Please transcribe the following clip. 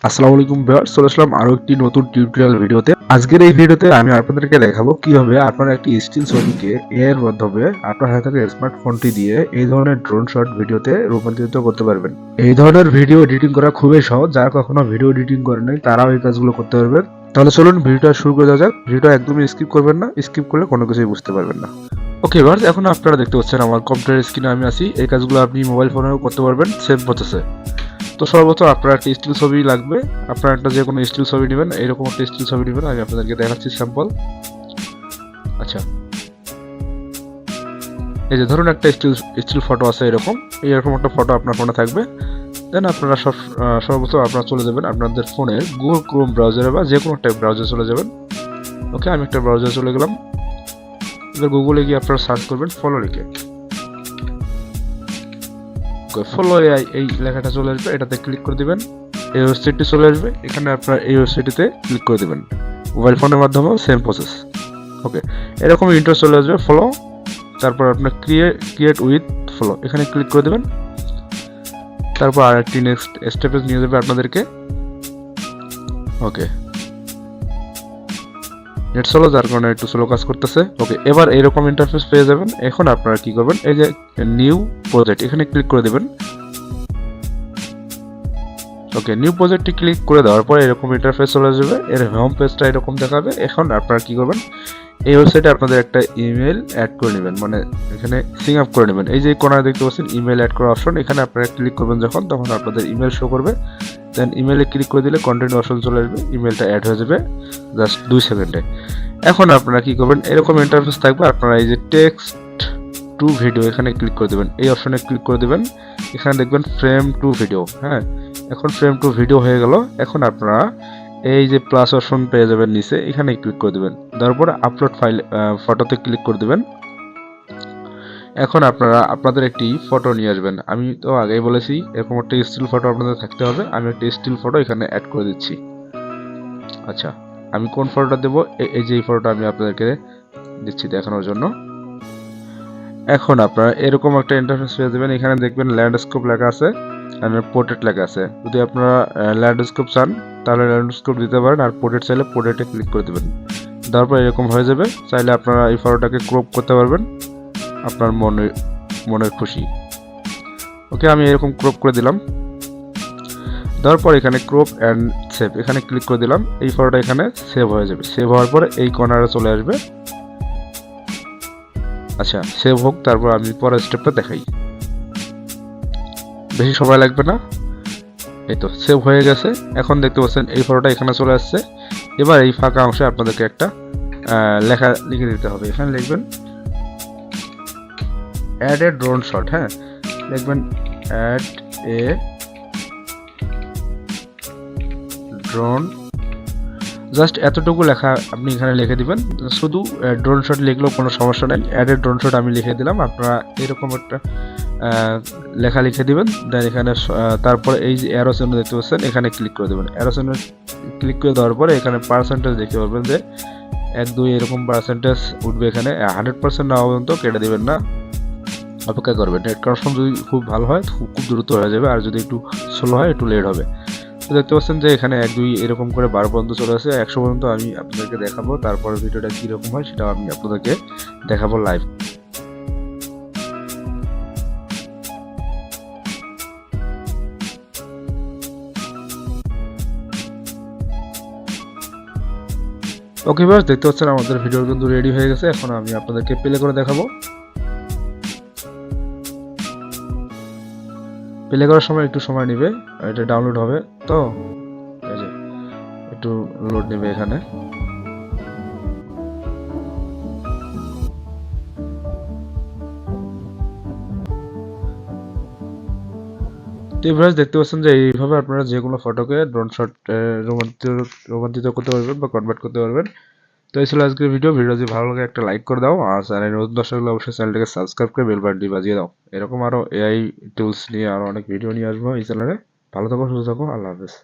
আসসালামু আলাইকুম ভিউয়ার্স, চলে আসলাম আরো একটি নতুন টিউটোরিয়াল ভিডিওতে। আজকের এই ভিডিওতে আমি আপনাদেরকে দেখাবো কিভাবে আপনারা একটি স্টিল ছবিকে এর মাধ্যমে আপনার হাতে থাকা স্মার্টফোনটি দিয়ে এই ধরনের ড্রোন শট ভিডিওতে রূপান্তরিত করতে পারবেন। এই ধরনের ভিডিও এডিটিং করা খুবই সহজ, যারা কখনো ভিডিও এডিটিং করে নাই তারাও এই কাজগুলো করতে পারবেন। তাহলে চলুন ভিডিওটা শুরু করে দেওয়া যাক। ভিডিওটা একদমই স্কিপ করবেন না, স্কিপ করলে কোনো কিছুই বুঝতে পারবেন না। ওকে ভিউয়ার্স, এখন আপনারা দেখতে পাচ্ছেন আমার কম্পিউটার স্ক্রিনে আমি আছি। এই কাজগুলো আপনি মোবাইল ফোনেও করতে পারবেন সেম প্রসেসে। তো সর্বপ্রথম আপনার একটা স্টিল ছবি লাগবে। আপনার একটা যে কোনো স্টিল ছবি নেবেন, এইরকম একটা স্টিল ছবি নেবেন। আমি আপনাদেরকে দেখাচ্ছি স্যাম্পল। আচ্ছা, এই যে ধরুন একটা স্টিল ফটো আছে এইরকম একটা ফটো আপনার ফোনে থাকবে। দেন আপনারা সর্বপ্রথম আপনারা চলে যাবেন আপনাদের ফোনের গুগল ক্রোম ব্রাউজারে বা যে কোনো একটা ব্রাউজারে চলে যাবেন। ওকে, আমি একটা ব্রাউজারে চলে গেলাম। এবার গুগলে গিয়ে আপনারা সার্চ করবেন ফলো লিখে। ফলো এই লেখাটা চলে আসবে, এটাতে ক্লিক করে দিবেন। এই ওয়েবসাইটটি চলে আসবে, এখানে আপনার এই ওয়েবসাইটটিতে ক্লিক করে দিবেন। মোবাইল ফোনের মাধ্যমেও সেম প্রসেস। ওকে, এরকম ইন্টারেস্ট চলে আসবে ফলো। তারপর আপনার ক্রিয়েট উইথ ফলো, এখানে ক্লিক করে দেবেন। তারপর আর একটি নেক্সট স্টেপে নিয়ে যাবে আপনাদেরকে। ওকে, নেট স্লো, যার কারণে একটু স্লো কাজ করতেছে। ওকে, এবার এরকম ইন্টারফেস পেয়ে যাবেন। এখন আপনারা কি করবেন, এই যে নিউ প্রজেক্ট এখানে ক্লিক করে দেবেন। ওকে, নিউ প্রজেক্টে ক্লিক করে দেওয়ার পর এরকম ইন্টারফেস চলে যাবে। এর হোম পেজটা এরকম দেখাবে। এখন আপনারা কি করবেন, এই ওয়েবসাইটে আপনাদের একটা ইমেল অ্যাড করে নেবেন, মানে এখানে সিং আপ করে নেবেন। এই যে কোনায় দেখতে পাচ্ছেন ইমেল অ্যাড করার অপশন, এখানে আপনারা ক্লিক করবেন তখন আপনাদের ইমেল শো করবে। দেন ইমেলে ক্লিক করে দিলে কন্টিনিউ অপশন চলে আসবে, ইমেলটা অ্যাড হয়ে যাবে জাস্ট 2 সেকেন্ডে। এখন আপনারা কি করবেন, এরকম ইন্টারফেস থাকবে। আপনারা এই যে টেক্সট টু ভিডিও এখানে ক্লিক করে দেবেন, এই অপশনে ক্লিক করে দেবেন। এখানে দেখবেন ফ্রেম টু ভিডিও। হ্যাঁ, এখন ফ্রেম টু ভিডিও হয়ে গেল। এখন আপনারা এই যে প্লাস অপশন পেয়ে যাবেন নিচে, এখানে ক্লিক করে দেবেন। তারপর আপলোড ফাইল ফটোতে ক্লিক করে দেবেন। এখন আপনারা আপনাদের একটি ফটো নিয়ে আসবেন। আমি তো আগেই বলেছি এরকম একটা স্টিল ফটো আপনাদের থাকতে হবে। আমি একটা স্টিল ফটো এখানে অ্যাড করে দিচ্ছি। আচ্ছা, আমি কোন ফটোটা দেবো, এই যে এই ফটোটা আমি আপনাদেরকে দিচ্ছি দেখানোর জন্য। এখন আপনারা এরকম একটা ইন্টারফেস পেয়ে যাবেন। এখানে দেখবেন ল্যান্ডস্কেপ লেখা আছে আর পোর্ট্রেট লেখা আছে। যদি আপনারা ল্যান্ডস্কেপ চান তাহলে ল্যান্ডস্কেপ দিতে পারেন, আর পোর্ট্রেট চাইলে পোর্ট্রেটে ক্লিক করে দেবেন। তারপর এরকম হয়ে যাবে। চাইলে আপনারা এই ফটোটাকে ক্রপ করতে পারবেন আপনার মনের খুশি। ওকে, আমি এরকম ক্রপ করে দিলাম। তারপর এখানে ক্রপ অ্যান্ড সেভ এখানে ক্লিক করে দিলাম। এই ফটোটা এখানে সেভ হয়ে যাবে। সেভ হওয়ার পরে এই কর্নারে চলে আসবে। আচ্ছা, সেভ হোক, তারপর আমি পরের স্টেপটা দেখাই। বেশি সময় লাগবে না। এই তো সেভ হয়ে গেছে। এখন দেখতে পাচ্ছেন এই ফটোটা এখানে চলে আসছে। এবার এই ফাঁকা অংশে আপনাদেরকে একটা লেখা লিখে দিতে হবে। এখানে লিখবেন অ্যাড এ ড্রোন শট। হ্যাঁ, লিখবেন অ্যাড এ ড্রোন, জাস্ট এতটুকু লেখা আপনি এখানে লিখে দিবেন। শুধু ড্রোন শট লিখলেও কোনো সমস্যা নেই। অ্যাড এ ড্রোন শট আমি লিখে দিলাম। আপনারা এরকম একটা লেখা লিখে দিবেন। দেন এখানে তারপরে এই যে অ্যারো চিহ্ন দেখতে পাচ্ছেন, এখানে ক্লিক করে দেবেন। অ্যারো চিহ্ন ক্লিক করে দেওয়ার পরে এখানে পার্সেন্টেজ দেখতে পাবেন যে 1 2 এরকম পার্সেন্টেজ উঠবে। এখানে 100% না পর্যন্ত কেটে দেবেন না, অপেক্ষা করবেন। নেট কানেকশন যদি খুব ভালো হয় খুব দ্রুত হয়ে যাবে, আর যদি একটু স্লো হয় একটু লেট হবে। তো দেখতে পাচ্ছেন যে এখানে 1 2 এরকম করে 12 পর্যন্ত চলে আসে। 100 পর্যন্ত আমি আপনাদেরকে দেখাবো। তারপরে ভিডিওটা কীরকম হয় সেটাও আমি আপনাদেরকে দেখাবো লাইভ। ওকে বাস, দেখতে পাচ্ছেন আমাদের ভিডিও কিন্তু রেডি হয়ে গেছে। এখন আমি আপনাদেরকে প্লে করে দেখাবো। প্লে করার সময় একটু সময় নেবে, এটা ডাউনলোড হবে তো এই যে একটু লোড নেবে এখানে। তো এবার দেখতে পাচ্ছেন যে এইভাবে আপনারা যে কোনো ফটোকে ড্রোন শট রূপান্তরিত করতে পারবেন বা কনভার্ট করতে পারবেন। তো এই ছিল আজকের ভিডিও। যদি ভালো লাগে একটা লাইক করে দাও, আর চ্যানেল নতুন দর্শক হলে অবশ্যই চ্যানেলটাকে সাবস্ক্রাইব করে বেল বাটনটি বাজিয়ে দাও। এরকম আরো এআই টুলস নিয়ে আরো অনেক ভিডিও নিয়ে আসবো এই চ্যানেলে। ভালো থাকো, সুস্থ থাকো, আল্লাহ হাফেজ।